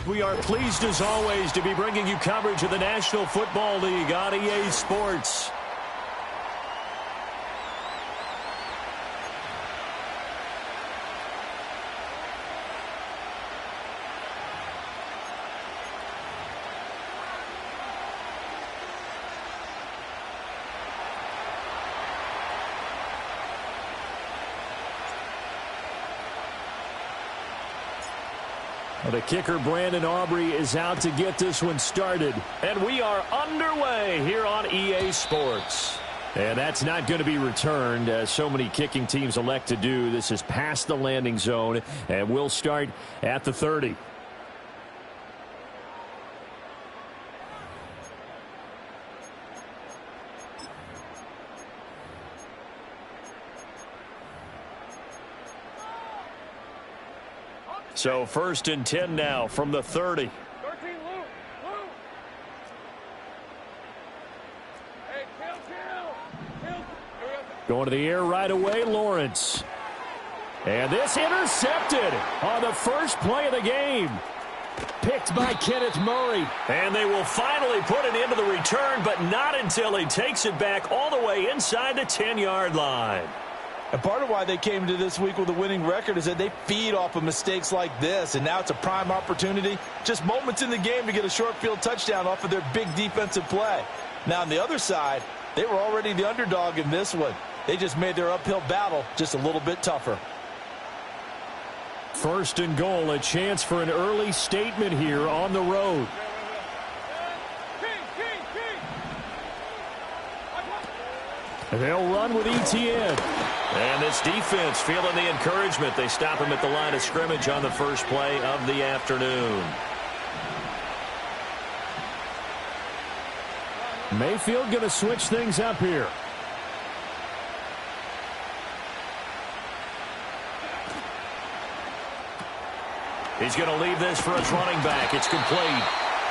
We are pleased as always to be bringing you coverage of the National Football League on EA Sports. The kicker, Brandon Aubrey, is out to get this one started. And we are underway here on EA Sports. And that's not going to be returned, as so many kicking teams elect to do. This is past the landing zone, and we'll start at the 30. So 1st and 10 now from the 30. Going to the air right away, Lawrence. And this intercepted on the first play of the game. Picked by Kenneth Murray. And they will finally put it into the return, but not until he takes it back all the way inside the 10-yard line. And part of why they came to this week with a winning record is that they feed off of mistakes like this. And now it's a prime opportunity. Just moments in the game to get a short field touchdown off of their big defensive play. Now on the other side, they were already the underdog in this one. They just made their uphill battle just a little bit tougher. 1st and goal, a chance for an early statement here on the road. They'll run with ETN. And this defense feeling the encouragement. They stop him at the line of scrimmage on the first play of the afternoon. Mayfield going to switch things up here. He's going to leave this for his running back. It's complete.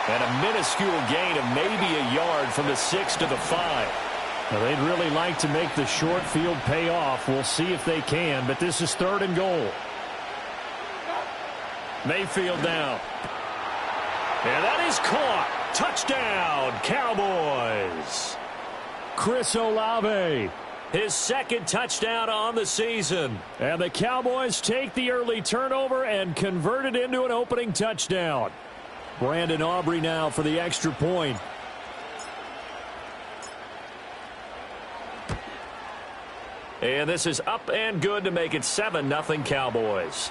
And a minuscule gain of maybe a yard from the 6 to the 5. Now, they'd really like to make the short field pay off. We'll see if they can, but this is 3rd and goal. Mayfield down. And that is caught. Touchdown, Cowboys. Chris Olave, his 2nd touchdown on the season. And the Cowboys take the early turnover and convert it into an opening touchdown. Brandon Aubrey now for the extra point. And this is up and good to make it 7-0 Cowboys.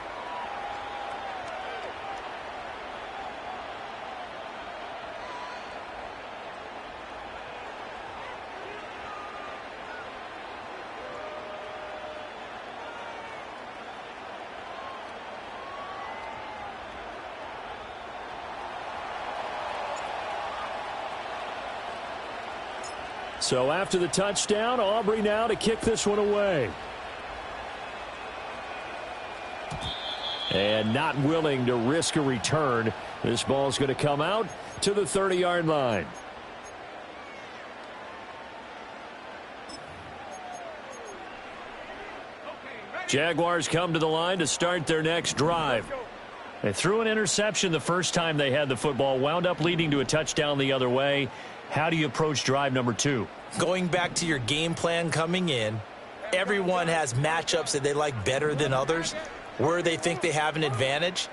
So after the touchdown, Aubrey now to kick this one away. And not willing to risk a return. This ball's going to come out to the 30-yard line. Jaguars come to the line to start their next drive. They threw an interception the first time they had the football, wound up leading to a touchdown the other way. How do you approach drive number 2? Going back to your game plan coming in, everyone has matchups that they like better than others. Where they think they have an advantage,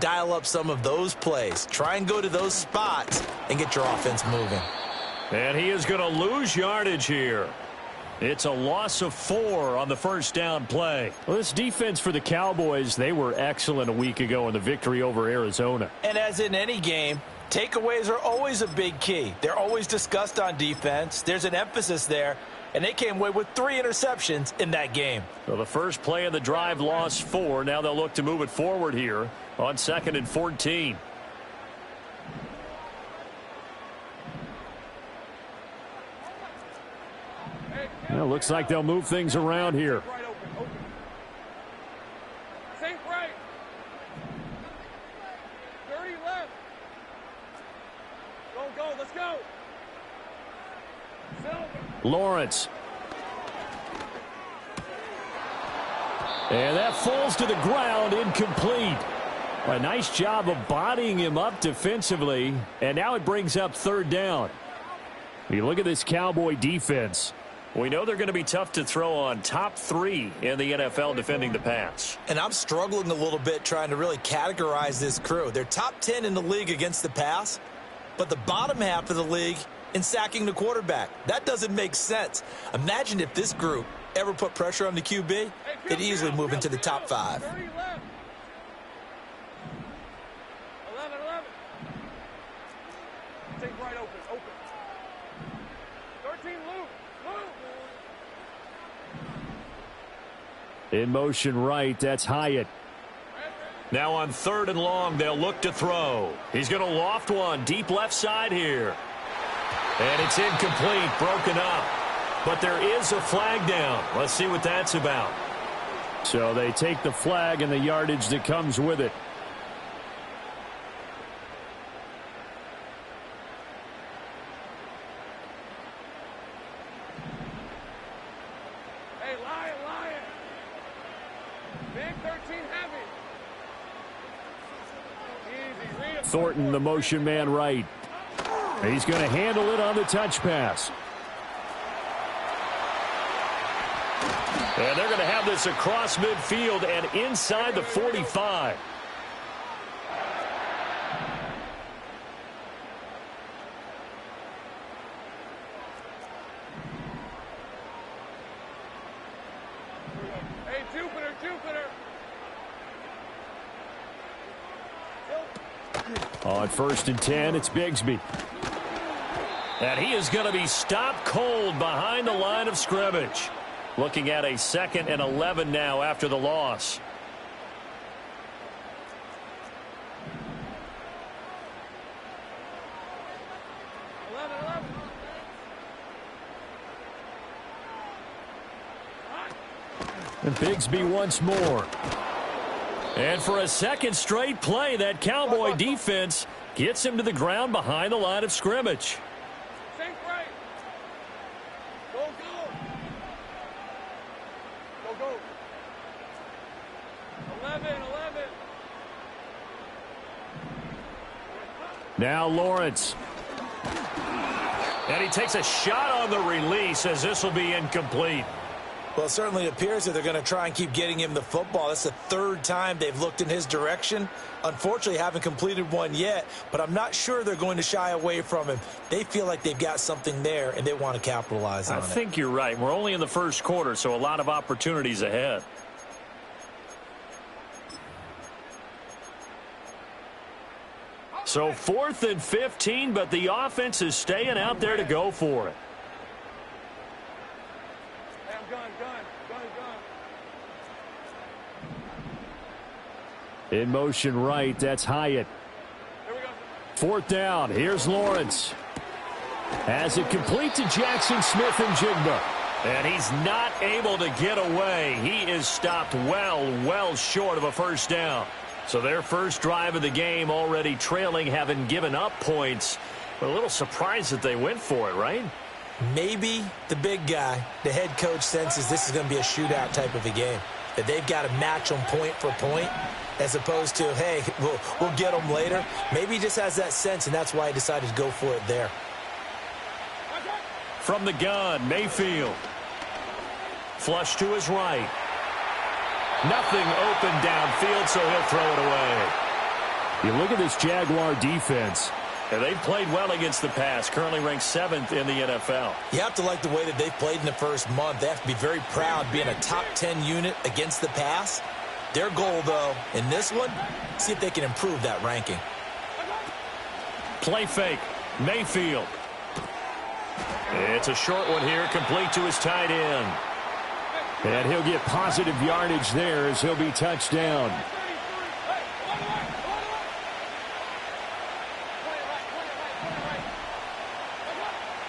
dial up some of those plays. Try and go to those spots and get your offense moving. And he is going to lose yardage here. It's a loss of 4 on the first down play. Well, this defense for the Cowboys, they were excellent a week ago in the victory over Arizona. And as in any game, takeaways are always a big key. They're always discussed on defense. There's an emphasis there, and they came away with 3 interceptions in that game. So the first play of the drive lost 4. Now they'll look to move it forward here on 2nd and 14. Well, looks like they'll move things around here. Safe right. 30 left. Go, let's go. Lawrence. And that falls to the ground, incomplete. A nice job of bodying him up defensively, and now it brings up third down. You look at this Cowboy defense. We know they're going to be tough to throw on, top 3 in the NFL defending the pass. And I'm struggling a little bit trying to really categorize this crew. They're top 10 in the league against the pass, but the bottom half of the league in sacking the quarterback. That doesn't make sense. Imagine if this group ever put pressure on the QB, it'd easily move into the top 5. 11. Take right open. 13 loose. In motion right, that's Hyatt. Now on 3rd and long, they'll look to throw. He's going to loft one deep left side here. And it's incomplete, broken up. But there is a flag down. Let's see what that's about. So they take the flag and the yardage that comes with it. Hey, Lion. Big 13 heavy. Easy, read him. Thornton, the motion man right. He's going to handle it on the touch pass. And they're going to have this across midfield and inside the 45. Hey, Jupiter. On 1st and 10, it's Bigsby. And he is going to be stopped cold behind the line of scrimmage. Looking at a 2nd and 11 now after the loss. And Bigsby once more. And for a second straight play, that Cowboy defense gets him to the ground behind the line of scrimmage. Sink right. Go. Go. 11. Now Lawrence. And he takes a shot on the release as this will be incomplete. Well, it certainly appears that they're going to try and keep getting him the football. That's the 3rd time they've looked in his direction. Unfortunately, haven't completed one yet, but I'm not sure they're going to shy away from him. They feel like they've got something there, and they want to capitalize on it. I think you're right. We're only in the 1st quarter, so a lot of opportunities ahead. So 4th and 15, but the offense is staying out there to go for it. Hey, I'm gun. In motion right, that's Hyatt. Here we go. 4th down, here's Lawrence. Has it complete to Jackson Smith and Jigba. And he's not able to get away. He is stopped well short of a 1st down. So their first drive of the game already trailing, having given up points. But a little surprised that they went for it, right? Maybe the big guy, the head coach, senses this is going to be a shootout type of a game. That they've got to match them point for point, as opposed to, hey, we'll get them later. Maybe he just has that sense, and that's why he decided to go for it there. From the gun, Mayfield. Flush to his right. Nothing open downfield, so he'll throw it away. You look at this Jaguar defense. And they've played well against the pass, currently ranked 7th in the NFL. You have to like the way that they've played in the first month. They have to be very proud being a top 10 unit against the pass. Their goal, though, in this one, see if they can improve that ranking. Play fake, Mayfield. It's a short one here, complete to his tight end. And he'll get positive yardage there as he'll be touched down.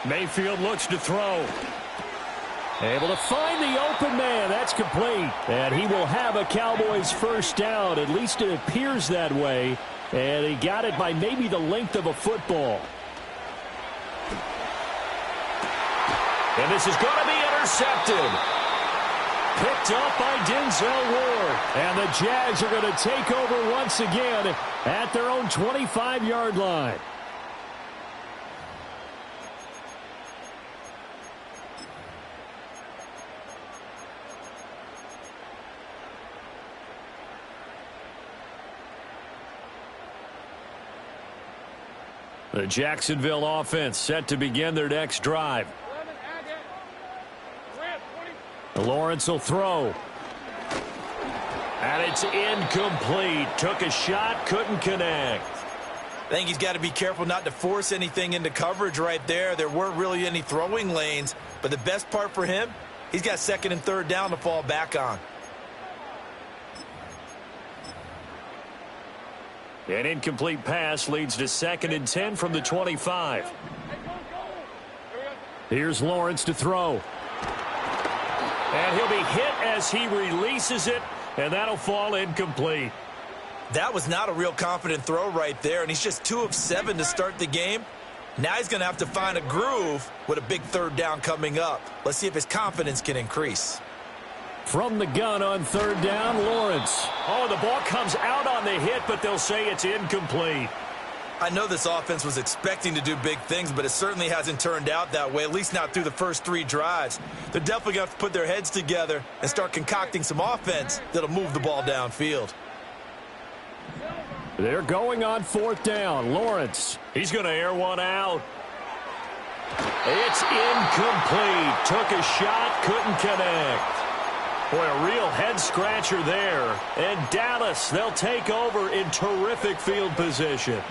Mayfield looks to throw. Able to find the open man. That's complete. And he will have a Cowboys 1st down. At least it appears that way. And he got it by maybe the length of a football. And this is going to be intercepted. picked up by Denzel Ward. And the Jags are going to take over once again at their own 25-yard line. The Jacksonville offense set to begin their next drive. Lawrence will throw. And it's incomplete. Took a shot, couldn't connect. I think he's got to be careful not to force anything into coverage right there. There weren't really any throwing lanes, but the best part for him, he's got second and third down to fall back on. An incomplete pass leads to 2nd and 10 from the 25. Here's Lawrence to throw. And he'll be hit as he releases it, and that'll fall incomplete. That was not a real confident throw right there, and he's just 2 of 7 to start the game. Now he's going to have to find a groove with a big third down coming up. Let's see if his confidence can increase. From the gun on third down, Lawrence. Oh, the ball comes out on the hit, but they'll say it's incomplete. I know this offense was expecting to do big things, but it certainly hasn't turned out that way, at least not through the first 3 drives. They're definitely going to have to put their heads together and start concocting some offense that'll move the ball downfield. They're going on 4th down. Lawrence. He's going to air one out. It's incomplete. Took a shot, couldn't connect. Boy, a real head-scratcher there. And Dallas, they'll take over in terrific field position.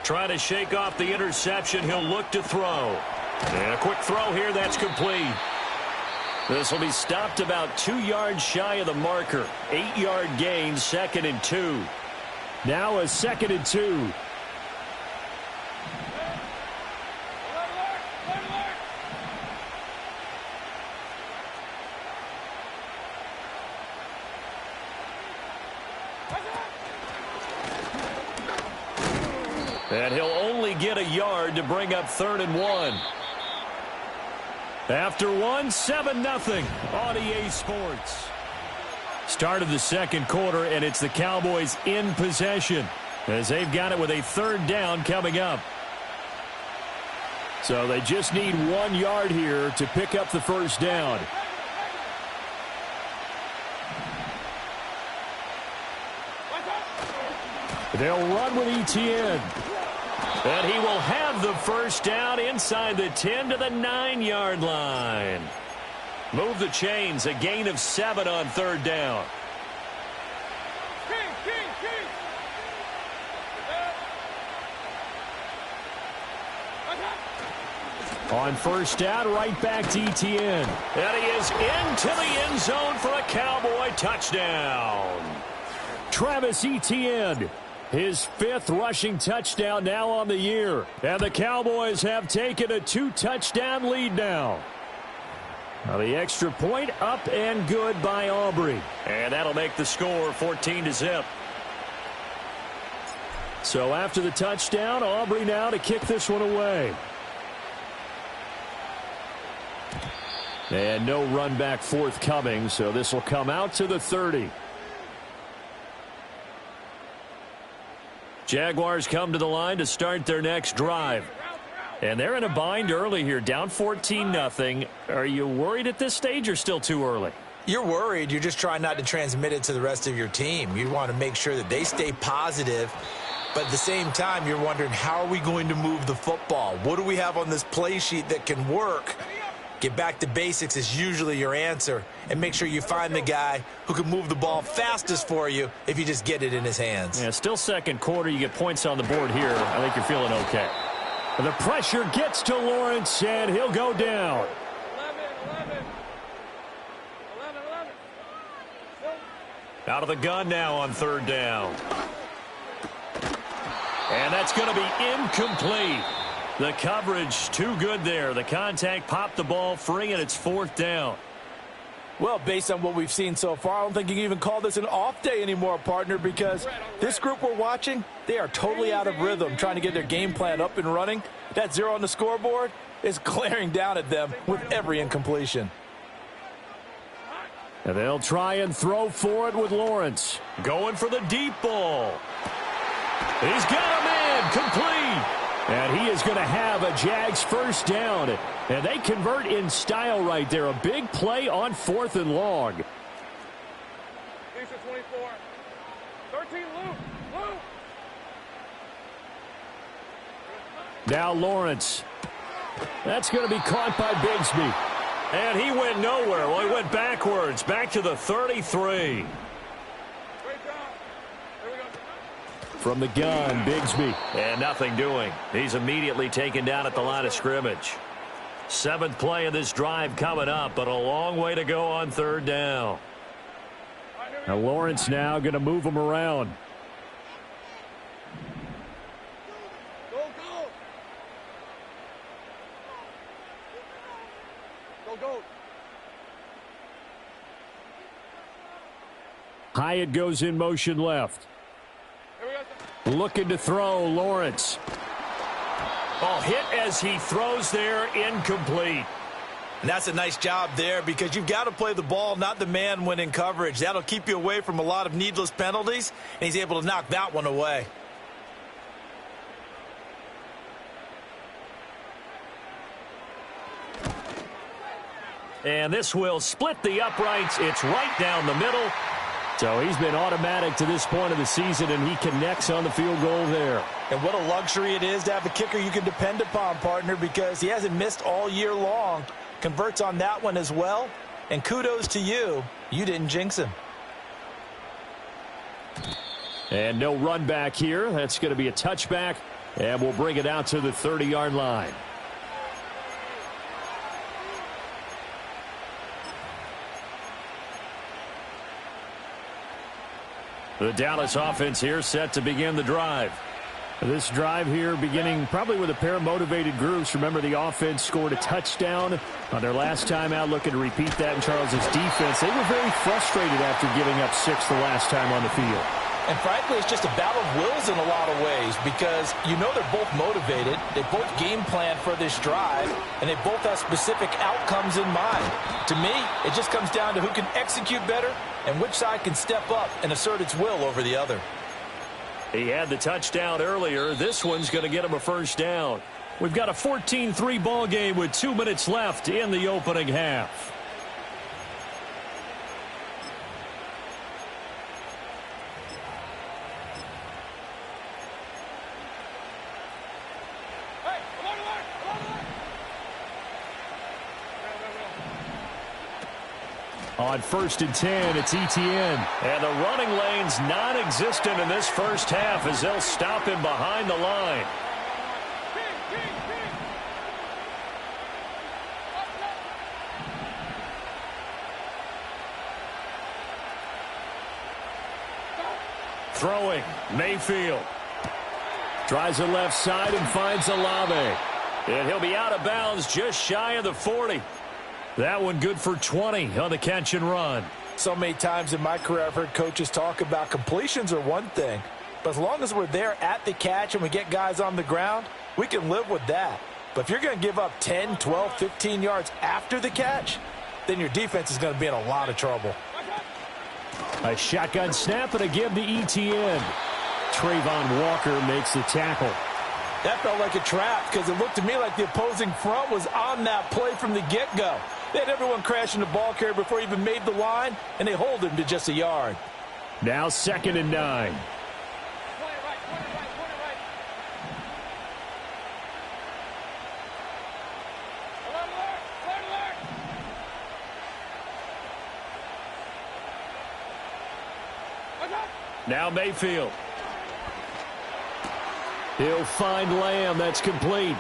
Trying to shake off the interception. He'll look to throw. And a quick throw here. That's complete. This will be stopped about 2 yards shy of the marker. 8-yard gain, 2nd and 2. Now a 2nd and 2. And he'll only get a yard to bring up 3rd and 1. After 1, 7-0 on EA Sports. Start of the second quarter, and it's the Cowboys in possession as they've got it with a 3rd down coming up. So they just need 1 yard here to pick up the 1st down. They'll run with Etienne. And he will have the 1st down inside the 10 to the 9-yard line. Move the chains, a gain of 7 on 3rd down. On 1st down, right back to Etienne. And he is into the end zone for a Cowboy touchdown. Travis Etienne, his 5th rushing touchdown now on the year. And the Cowboys have taken a 2-touchdown lead now. Now the extra point up and good by Aubrey. And that'll make the score 14-0. So after the touchdown, Aubrey now to kick this one away. And no run back forthcoming, so this will come out to the 30. Jaguars come to the line to start their next drive. And they're in a bind early here, down 14-0. Are you worried at this stage or still too early? You're worried. You're just trying not to transmit it to the rest of your team. You want to make sure that they stay positive. But at the same time, you're wondering, how are we going to move the football? What do we have on this play sheet that can work? Get back to basics is usually your answer. And make sure you find the guy who can move the ball fastest for you if you just get it in his hands. Yeah, still second quarter. You get points on the board here. I think you're feeling okay. The pressure gets to Lawrence, and he'll go down. 11. Out of the gun now on 3rd down. And that's going to be incomplete. The coverage too good there. The contact popped the ball free, and it's 4th down. Well, based on what we've seen so far, I don't think you can even call this an off day anymore, partner, because this group we're watching, they are totally out of rhythm trying to get their game plan up and running. That 0 on the scoreboard is glaring down at them with every incompletion. And they'll try and throw for it with Lawrence. Going for the deep ball. He's got him in, complete. And he is going to have a Jags first down. And they convert in style right there. A big play on 4th and long. Defense 24. 13, Luke. Now Lawrence. That's going to be caught by Bigsby. And he went nowhere. Well, he went backwards. Back to the 33. From the gun, Bigsby. And nothing doing. He's immediately taken down at the line of scrimmage. 7th play of this drive coming up, but a long way to go on 3rd down. Now Lawrence now going to move him around. Go, go. Go, go. Hyatt goes in motion left. Looking to throw, Lawrence. Oh, hit as he throws there, incomplete. And that's a nice job there because you've got to play the ball, not the man when in coverage. That'll keep you away from a lot of needless penalties, and he's able to knock that one away. And this will split the uprights. It's right down the middle. So he's been automatic to this point of the season, and he connects on the field goal there. And what a luxury it is to have a kicker you can depend upon, partner, because he hasn't missed all year long. Converts on that one as well. And kudos to you. You didn't jinx him. And no run back here. That's going to be a touchback, and we'll bring it out to the 30-yard line. The Dallas offense here set to begin the drive. This drive here beginning probably with a pair of motivated groups. Remember, the offense scored a touchdown on their last time out, looking to repeat that in Charles's defense. They were very frustrated after giving up 6 the last time on the field. And frankly, it's just a battle of wills in a lot of ways because you know they're both motivated. They both game plan for this drive, and they both have specific outcomes in mind. To me, it just comes down to who can execute better and which side can step up and assert its will over the other. He had the touchdown earlier. This one's going to get him a first down. We've got a 14-3 ball game with 2 minutes left in the opening half. On 1st and 10, it's Etienne. And the running lane's non-existent in this first half as they'll stop him behind the line. Throwing, Mayfield. Tries the left side and finds Olave. And he'll be out of bounds just shy of the 40. That one good for 20 on the catch and run. So many times in my career I've heard coaches talk about completions are one thing, but as long as we're there at the catch and we get guys on the ground, we can live with that. But if you're going to give up 10, 12, 15 yards after the catch, then your defense is going to be in a lot of trouble. A shotgun snap and a give to Etienne. Trayvon Walker makes the tackle. That felt like a trap because it looked to me like the opposing front was on that play from the get-go. They had everyone crashing the ball carrier before he even made the line, and they hold him to just a yard. Now 2nd and 9. Now Mayfield. He'll find Lamb. That's complete.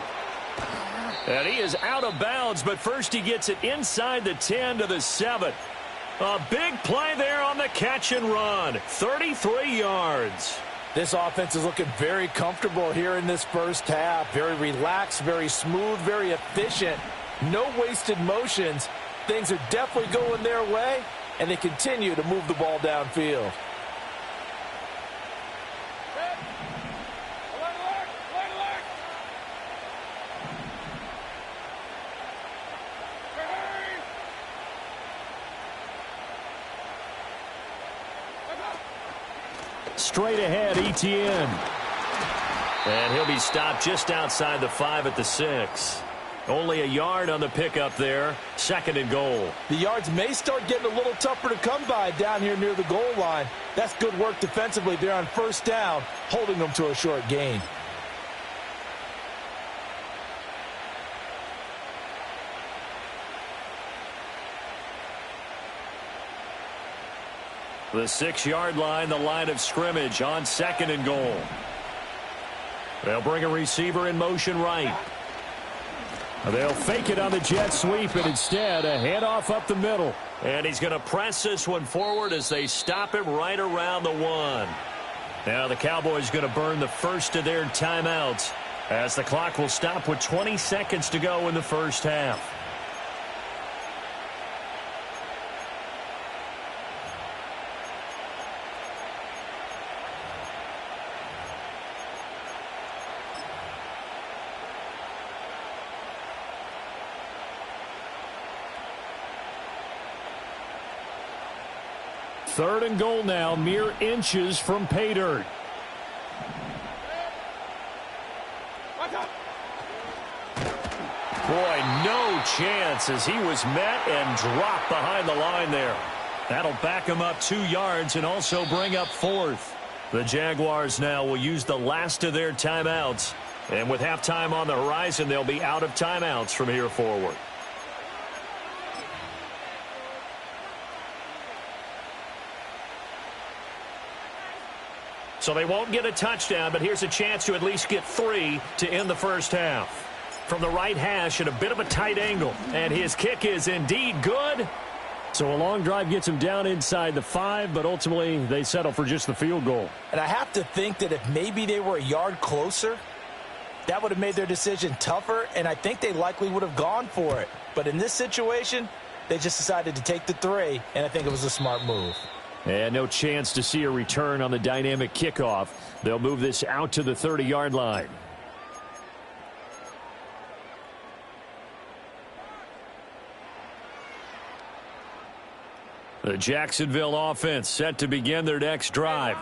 And he is out of bounds, but first he gets it inside the 10 to the 7. A big play there on the catch and run. 33 yards. This offense is looking very comfortable here in this first half. Very relaxed, very smooth, very efficient. No wasted motions. Things are definitely going their way, and they continue to move the ball downfield. Straight ahead, ETN. And he'll be stopped just outside the 5 at the 6. Only a yard on the pickup there. 2nd and goal. The yards may start getting a little tougher to come by down here near the goal line. That's good work defensively there on 1st down, holding them to a short gain. The 6-yard line, the line of scrimmage on 2nd and goal. They'll bring a receiver in motion right. They'll fake it on the jet sweep, and instead a handoff up the middle. And he's going to press this one forward as they stop him right around the 1. Now the Cowboys going to burn the first of their timeouts as the clock will stop with 20 seconds to go in the first half. Third and goal now, mere inches from pay dirt. Boy, no chance as he was met and dropped behind the line there. That'll back him up 2 yards and also bring up 4th. The Jaguars now will use the last of their timeouts. And with halftime on the horizon, they'll be out of timeouts from here forward. So they won't get a touchdown, but here's a chance to at least get 3 to end the first half. From the right hash at a bit of a tight angle. And his kick is indeed good. So a long drive gets him down inside the 5, but ultimately they settle for just the field goal. And I have to think that if maybe they were a yard closer, that would have made their decision tougher, and I think they likely would have gone for it. But in this situation, they just decided to take the 3, and I think it was a smart move. And no chance to see a return on the dynamic kickoff. They'll move this out to the 30-yard line. The Jacksonville offense set to begin their next drive.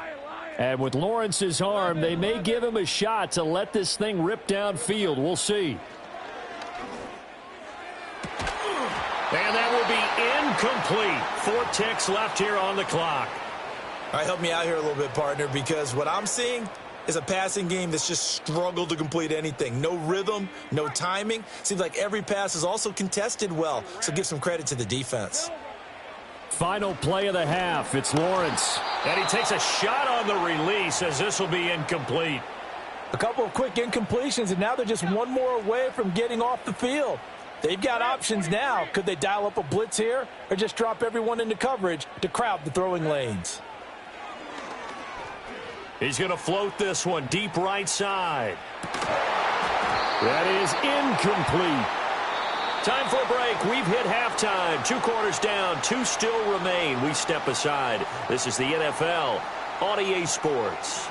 And with Lawrence's arm, they may give him a shot to let this thing rip downfield. We'll see. And that will be incomplete. 4 ticks left here on the clock. All right, help me out here a little bit, partner, because what I'm seeing is a passing game that's just struggled to complete anything. No rhythm, no timing. Seems like every pass is also contested well, so give some credit to the defense. Final play of the half. It's Lawrence. And he takes a shot on the release as this will be incomplete. A couple of quick incompletions, and now they're just one more away from getting off the field. They've got options now. Could they dial up a blitz here or just drop everyone into coverage to crowd the throwing lanes? He's going to float this one deep right side. That is incomplete. Time for a break. We've hit halftime. 2 quarters down. 2 still remain. We step aside. This is the NFL on EA Sports.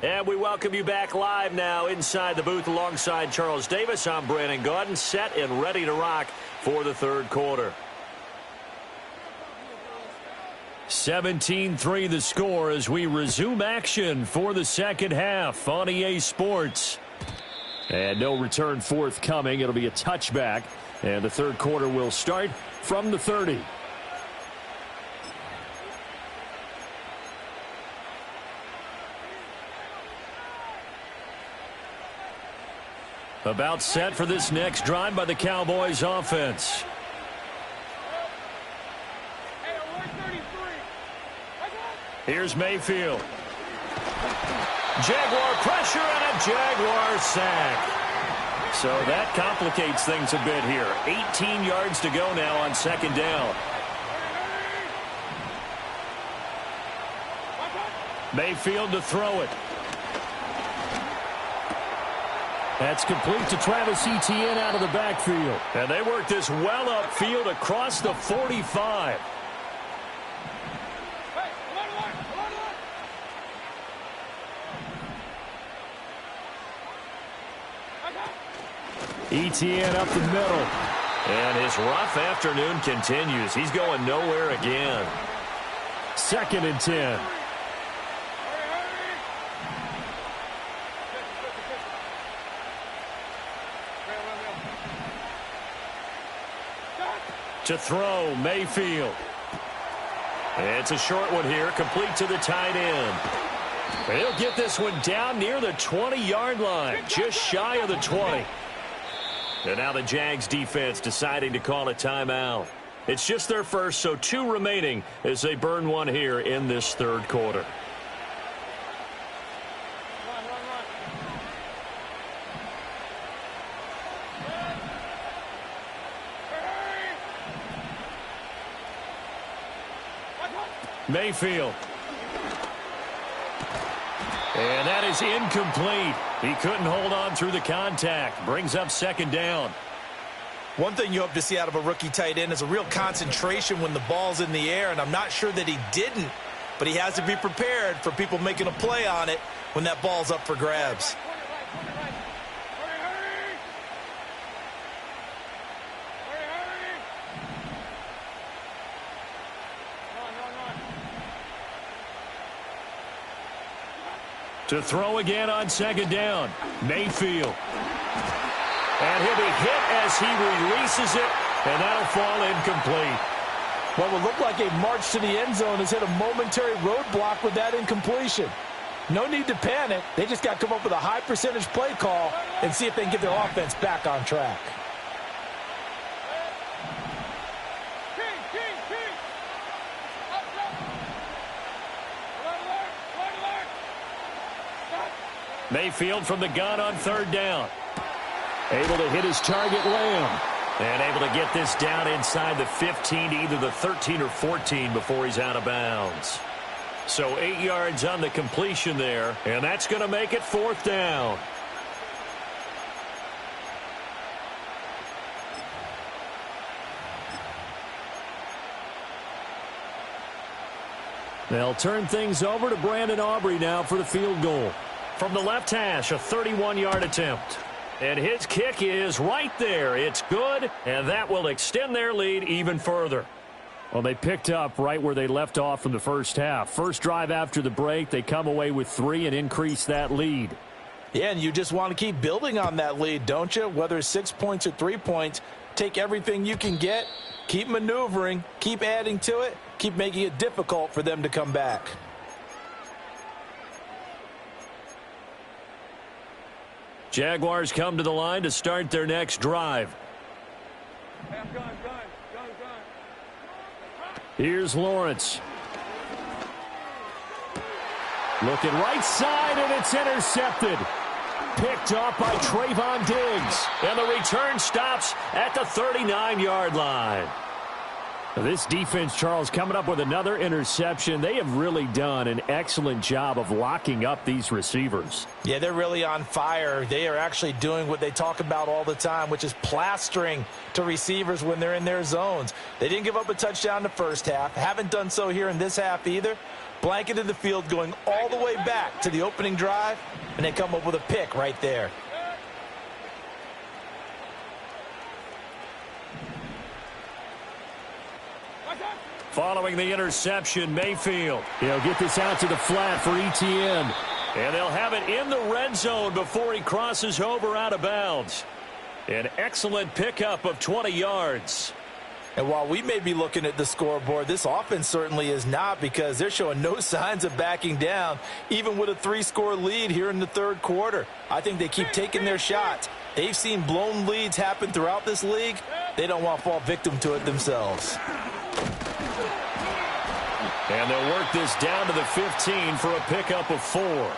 And we welcome you back live now inside the booth alongside Charles Davis. I'm Brandon Gaudin, set and ready to rock for the third quarter. 17-3 the score as we resume action for the second half on EA Sports. And no return forthcoming. It'll be a touchback. And the third quarter will start from the 30. About set for this next drive by the Cowboys offense. Here's Mayfield. Jaguar pressure and a Jaguar sack. So that complicates things a bit here. 18 yards to go now on second down. Mayfield to throw it. That's complete to Travis Etienne out of the backfield. And they work this well upfield across the 45. Etienne up the middle. And his rough afternoon continues. He's going nowhere again. 2nd and 10. To throw, Mayfield. It's a short one here, complete to the tight end. He'll get this one down near the 20-yard line, just shy of the 20. And now the Jags defense deciding to call a timeout. It's just their first, so 2 remaining as they burn one here in this 3rd quarter. Mayfield. And that is incomplete. He couldn't hold on through the contact. Brings up 2nd down. One thing you hope to see out of a rookie tight end is a real concentration when the ball's in the air, and I'm not sure that he didn't, but he has to be prepared for people making a play on it when that ball's up for grabs. To throw again on 2nd down. Mayfield. And he'll be hit as he releases it, and that'll fall incomplete. What will look like a march to the end zone has hit a momentary roadblock with that incompletion. No need to panic. They just got to come up with a high percentage play call and see if they can get their offense back on track. Mayfield from the gun on 3rd down. Able to hit his target, Lamb. And able to get this down inside the 15 to either the 13 or 14 before he's out of bounds. So 8 yards on the completion there, and that's going to make it 4th down. They'll turn things over to Brandon Aubrey now for the field goal. From the left hash, a 31-yard attempt. And his kick is right there. It's good, and that will extend their lead even further. Well, they picked up right where they left off from the first half. First drive after the break, they come away with 3 and increase that lead. Yeah, and you just want to keep building on that lead, don't you? Whether it's 6 points or 3 points, take everything you can get, keep maneuvering, keep adding to it, keep making it difficult for them to come back. Jaguars come to the line to start their next drive. Here's Lawrence. Looking right side, and it's intercepted. Picked off by Trayvon Diggs. And the return stops at the 39-yard line. This defense, Charles, coming up with another interception. They have really done an excellent job of locking up these receivers. Yeah, they're really on fire. They are actually doing what they talk about all the time, which is plastering to receivers when they're in their zones. They didn't give up a touchdown in the first half. Haven't done so here in this half either. Blanketed the field going all the way back to the opening drive, and they come up with a pick right there. Following the interception, Mayfield. He'll get this out to the flat for Etienne. And they'll have it in the red zone before he crosses over out of bounds. An excellent pickup of 20 yards. And while we may be looking at the scoreboard, this offense certainly is not, because they're showing no signs of backing down, even with a 3-score lead here in the 3rd quarter. I think they keep taking their shots. They've seen blown leads happen throughout this league. They don't want to fall victim to it themselves. And they'll work this down to the 15 for a pickup of 4.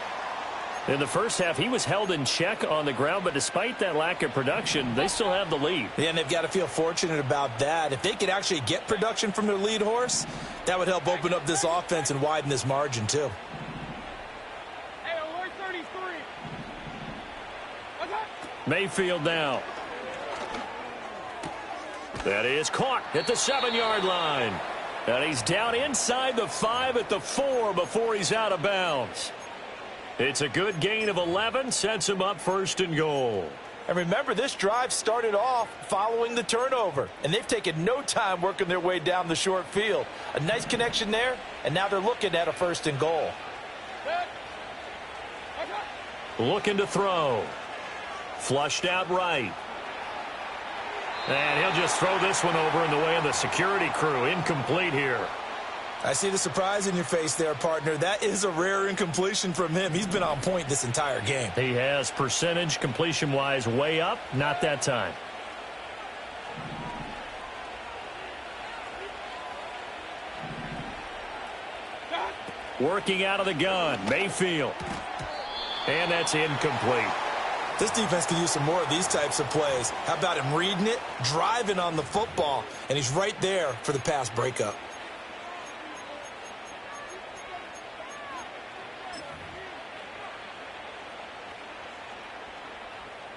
In the first half, he was held in check on the ground, but despite that lack of production, they still have the lead. Yeah, and they've got to feel fortunate about that. If they could actually get production from their lead horse, that would help open up this offense and widen this margin too. Hey, alert 33. What's that? Mayfield now. That is caught at the 7-yard line. And he's down inside the 5 at the 4 before he's out of bounds. It's a good gain of 11, sets him up 1st and goal. And remember, this drive started off following the turnover, and they've taken no time working their way down the short field. A nice connection there, and now they're looking at a 1st and goal. Looking to throw. Flushed out right. And he'll just throw this one over in the way of the security crew. Incomplete here. I see the surprise in your face there, partner. That is a rare incompletion from him. He's been on point this entire game. He has percentage completion-wise way up. Not that time. Working out of the gun. Mayfield. And that's incomplete. This defense could use some more of these types of plays. How about him reading it, driving on the football, and he's right there for the pass breakup.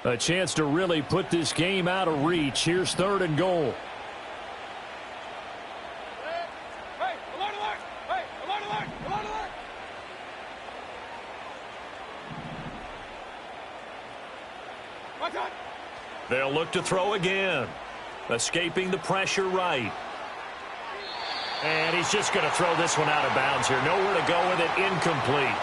A chance to really put this game out of reach. Here's 3rd and goal. They'll look to throw again. Escaping the pressure right. And he's just going to throw this one out of bounds here. Nowhere to go with it. Incomplete.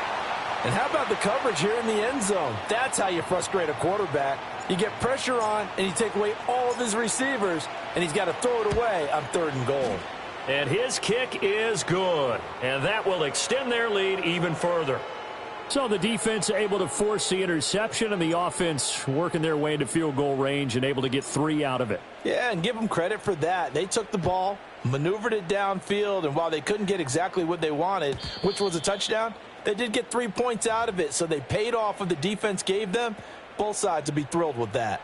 And how about the coverage here in the end zone? That's how you frustrate a quarterback. You get pressure on, and you take away all of his receivers, and he's got to throw it away on 3rd and goal. And his kick is good. And that will extend their lead even further. So the defense able to force the interception, and the offense working their way into field goal range and able to get 3 out of it. Yeah, and give them credit for that. They took the ball, maneuvered it downfield, and while they couldn't get exactly what they wanted, which was a touchdown, they did get 3 points out of it, so they paid off what the defense gave them. Both sides will be thrilled with that.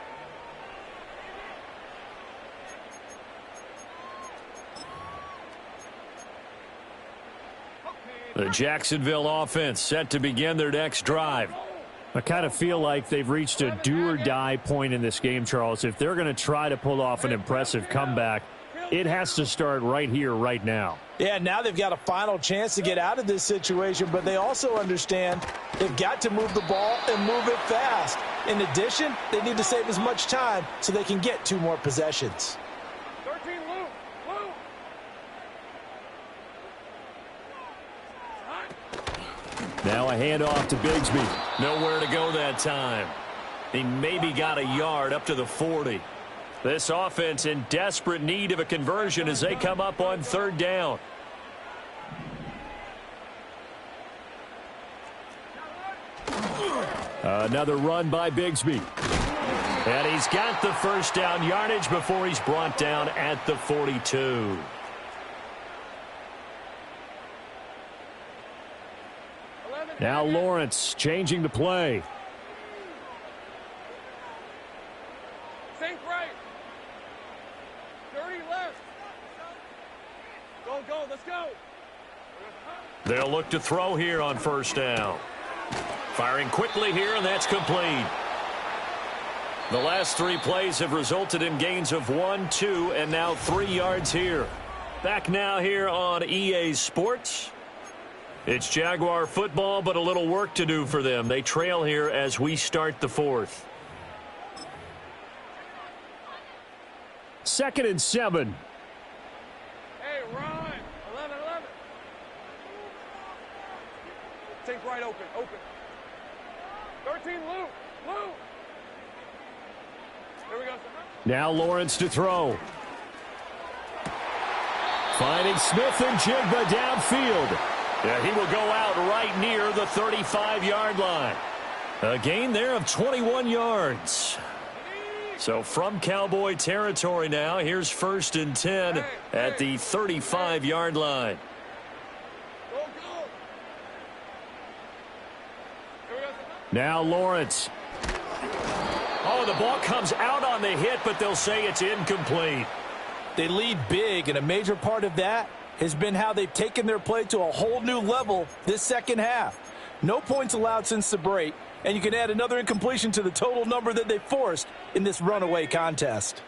The Jacksonville offense set to begin their next drive. I kind of feel like they've reached a do-or-die point in this game, Charles. If they're going to try to pull off an impressive comeback, it has to start right here, right now. Yeah, now they've got a final chance to get out of this situation, but they also understand they've got to move the ball and move it fast. In addition, they need to save as much time so they can get 2 more possessions. 13, Lou. Now a handoff to Bigsby. Nowhere to go that time. He maybe got a yard up to the 40. This offense in desperate need of a conversion as they come up on 3rd down. Another run by Bigsby. And he's got the 1st down yardage before he's brought down at the 42. Now Lawrence changing the play. Sink right. 30 left. Go, let's go. They'll look to throw here on 1st down. Firing quickly here, and that's complete. The last 3 plays have resulted in gains of 1, 2, and now 3 yards here. Back now here on EA Sports. It's Jaguar football, but a little work to do for them. They trail here as we start the 4th. 2nd and 7. Hey, run. 11. Sink right open. 13, Lou. There we go. Now Lawrence to throw. Finding Smith and Jigba downfield. Yeah, he will go out right near the 35-yard line. A gain there of 21 yards. So from Cowboy territory now, here's 1st and 10 at the 35-yard line. Go. Now Lawrence. Oh, the ball comes out on the hit, but they'll say it's incomplete. They lead big, and a major part of that has been how they've taken their play to a whole new level this second half. No points allowed since the break, And you can add another incompletion to the total number that they forced in this runaway contest.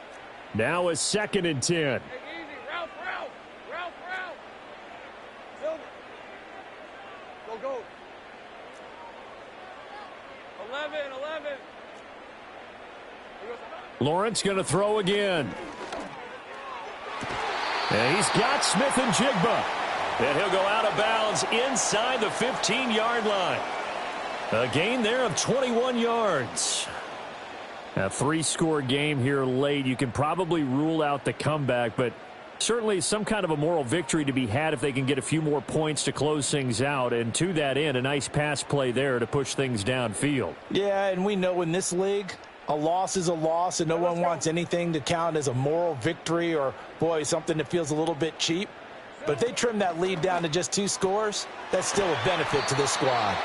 Now a 2nd and 10. Hey, easy. Route. Silver. Go. 11. Lawrence going to throw again. And he's got Smith and Jigba. And he'll go out of bounds inside the 15-yard line. A gain there of 21 yards. A 3-score game here late. You can probably rule out the comeback, but certainly some kind of a moral victory to be had if they can get a few more points to close things out. And to that end, a nice pass play there to push things downfield. Yeah, and we know in this league, a loss is a loss, and no one wants anything to count as a moral victory or, boy, something that feels a little bit cheap. But if they trim that lead down to just 2 scores, that's still a benefit to this squad.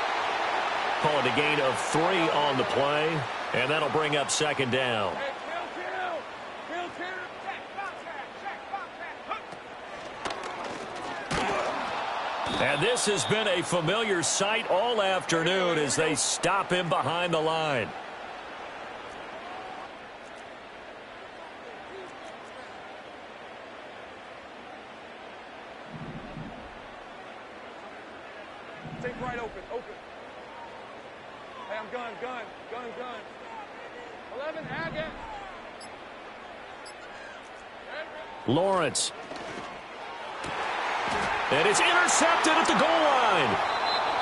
Call it a gain of 3 on the play, and that'll bring up 2nd down. Hey, kill. Check. And this has been a familiar sight all afternoon as they stop him behind the line. Take right open. Hey, I'm gun. 11, again. Lawrence. And it's intercepted at the goal line.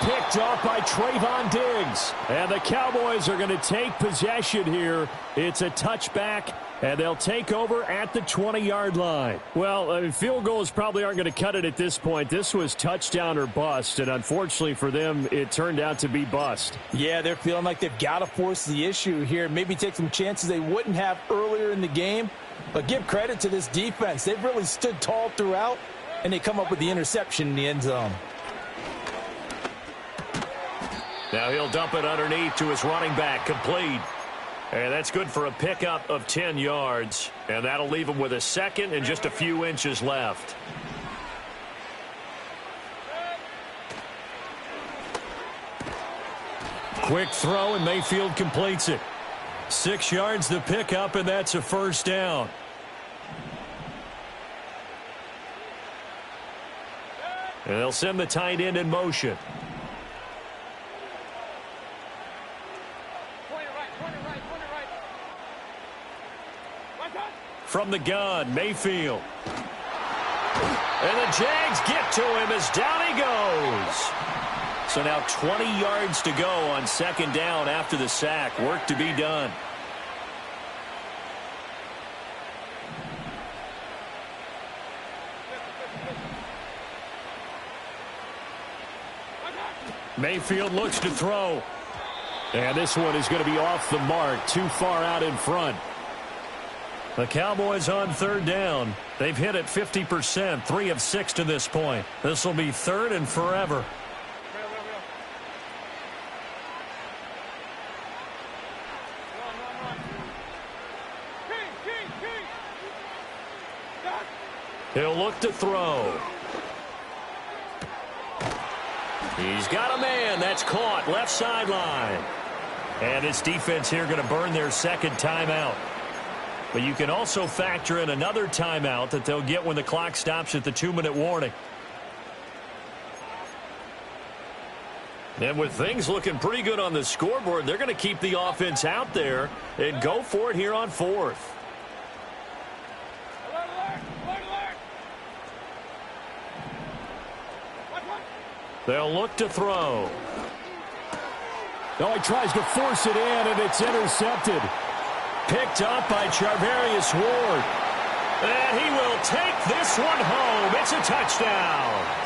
Picked off by Trayvon Diggs. And the Cowboys are going to take possession here. It's a touchback, and they'll take over at the 20-yard line. Well, field goals probably aren't going to cut it at this point. This was touchdown or bust, and unfortunately for them, it turned out to be bust. Yeah, they're feeling like they've got to force the issue here, maybe take some chances they wouldn't have earlier in the game. But give credit to this defense. They've really stood tall throughout, and they come up with the interception in the end zone. Now he'll dump it underneath to his running back, complete. And that's good for a pickup of 10 yards. And that'll leave him with a 2nd and just a few inches left. Quick throw, and Mayfield completes it. 6 yards the pickup, and that's a 1st down. And they'll send the tight end in motion. From the gun, Mayfield. And the Jags get to him as down he goes. So now 20 yards to go on 2nd down after the sack. Work to be done. Mayfield looks to throw. And this one is going to be off the mark, too far out in front. The Cowboys on 3rd down. They've hit it 50%, 3 of 6 to this point. This will be 3rd and forever. He'll look to throw. He's got a man. That's caught. Left sideline. And this defense here going to burn their 2nd timeout. But you can also factor in another timeout that they'll get when the clock stops at the 2-minute warning. And with things looking pretty good on the scoreboard, they're going to keep the offense out there and go for it here on 4th. They'll look to throw. Oh, he tries to force it in, and it's intercepted. Picked up by Charvarius Ward. And he will take this one home. It's a touchdown.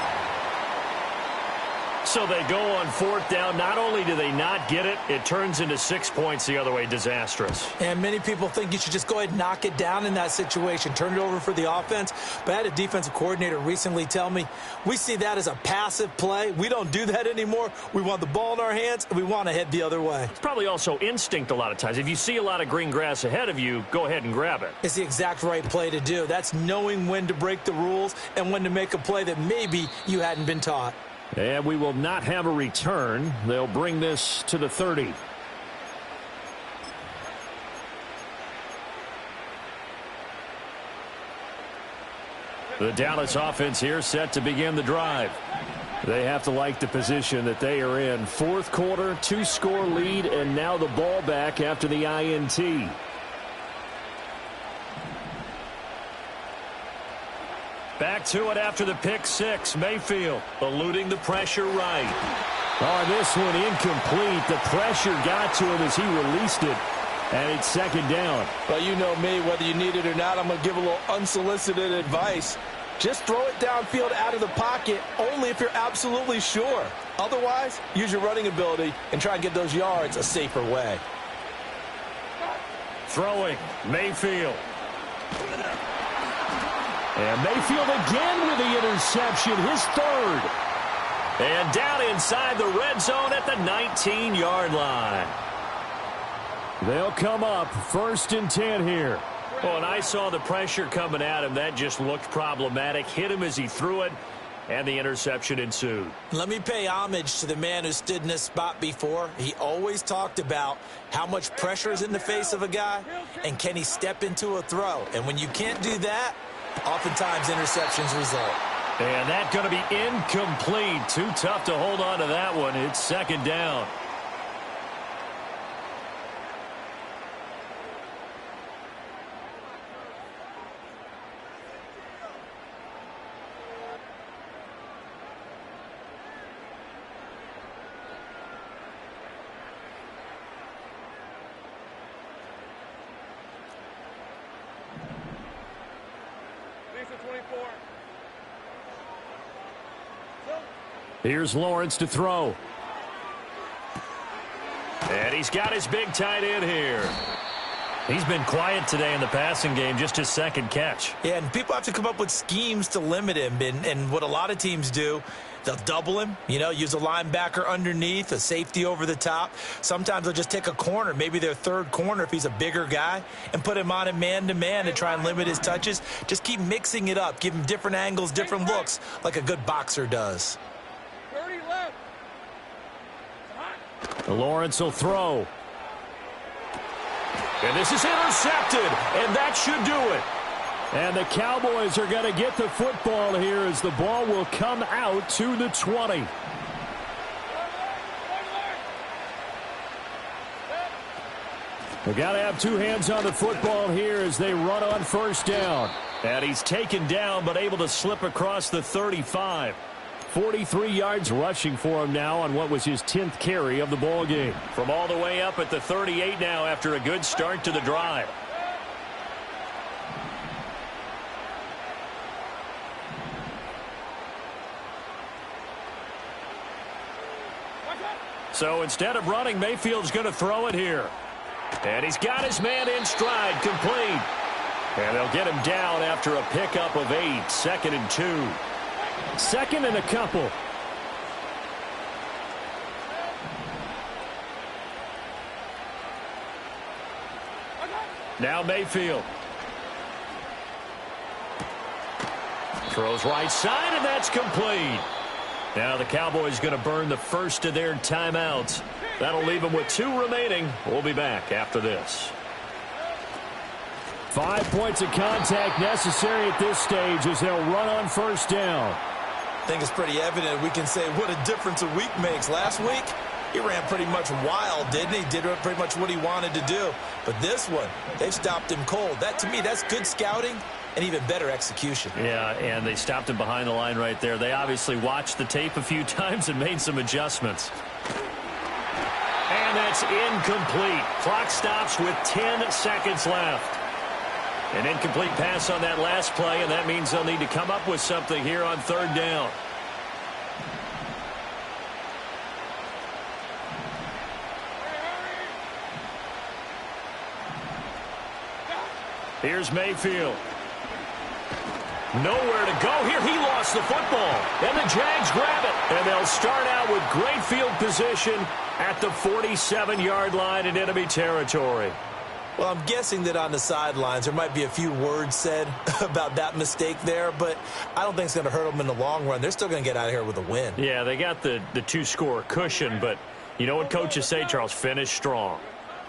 So they go on 4th down. Not only do they not get it, it turns into 6 points the other way. Disastrous. And many people think you should just go ahead and knock it down in that situation. Turn it over for the offense. But I had a defensive coordinator recently tell me, we see that as a passive play. We don't do that anymore. We want the ball in our hands, and we want to head the other way. It's probably also instinct a lot of times. If you see a lot of green grass ahead of you, go ahead and grab it. It's the exact right play to do. That's knowing when to break the rules and when to make a play that maybe you hadn't been taught. And we will not have a return. They'll bring this to the 30. The Dallas offense here set to begin the drive. They have to like the position that they are in. Fourth quarter, 2-score lead, and now the ball back after the INT. Back to it after the pick six. Mayfield eluding the pressure right. Oh, this one incomplete. The pressure got to him as he released it. And it's second down. Well, you know me, whether you need it or not, I'm going to give a little unsolicited advice. Just throw it downfield out of the pocket only if you're absolutely sure. Otherwise, use your running ability and try and get those yards a safer way. Throwing, Mayfield. And Mayfield again with the interception, his third. And down inside the red zone at the 19-yard line. They'll come up 1st and 10 here. Well, and I saw the pressure coming at him. That just looked problematic. Hit him as he threw it, and the interception ensued. Let me pay homage to the man who stood in this spot before. He always talked about how much pressure is in the face of a guy, and can he step into a throw. And when you can't do that, oftentimes interceptions result. And that's going to be incomplete. Too tough to hold on to that one. It's second down. Here's Lawrence to throw. And he's got his big tight end here. He's been quiet today in the passing game, just his second catch. Yeah, and people have to come up with schemes to limit him. And what a lot of teams do, they'll double him, use a linebacker underneath, a safety over the top. Sometimes they'll just take a corner, maybe their third corner if he's a bigger guy, and put him on a man-to-man to try and limit his touches. Just keep mixing it up, give him different angles, different looks, like a good boxer does. Lawrence will throw. And this is intercepted, and that should do it. And the Cowboys are going to get the football here as the ball will come out to the 20. They've got to have two hands on the football here as they run on first down. And he's taken down but able to slip across the 35. 43 yards rushing for him now on what was his 10th carry of the ball game. From all the way up at the 38 now after a good start to the drive. So instead of running, Mayfield's going to throw it here. And he's got his man in stride, complete. And they'll get him down after a pickup of 8, 2nd and 2. Second and a couple. Now Mayfield. Throws right side, and that's complete. Now the Cowboys going to burn the first of their timeouts. That'll leave them with 2 remaining. We'll be back after this. 5 points of contact necessary at this stage as they'll run on first down. I think it's pretty evident we can say what a difference a week makes. Last week, he ran pretty much wild, didn't he? Did pretty much what he wanted to do. But this one, they've stopped him cold. That, to me, that's good scouting and even better execution. Yeah, and they stopped him behind the line right there. They obviously watched the tape a few times and made some adjustments. And that's incomplete. Clock stops with 10 seconds left. An incomplete pass on that last play, and that means they'll need to come up with something here on third down. Here's Mayfield. Nowhere to go here. He lost the football, and the Jags grab it. And they'll start out with great field position at the 47-yard line in enemy territory. Well, I'm guessing that on the sidelines there might be a few words said about that mistake there, but I don't think it's going to hurt them in the long run. They're still going to get out of here with a win. Yeah, they got the 2-score cushion, but you know what coaches say, Charles? Finish strong.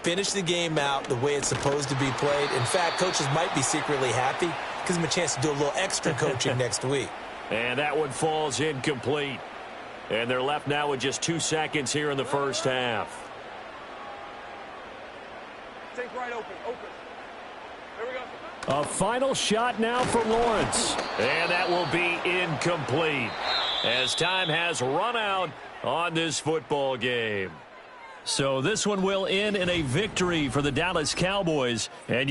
Finish the game out the way it's supposed to be played. In fact, coaches might be secretly happy Gives him a chance to do a little extra coaching next week. And that one falls incomplete. And they're left now with just 2 seconds here in the first half. Take right open. There we go. A final shot now for Lawrence. And that will be incomplete as time has run out on this football game. So this one will end in a victory for the Dallas Cowboys. And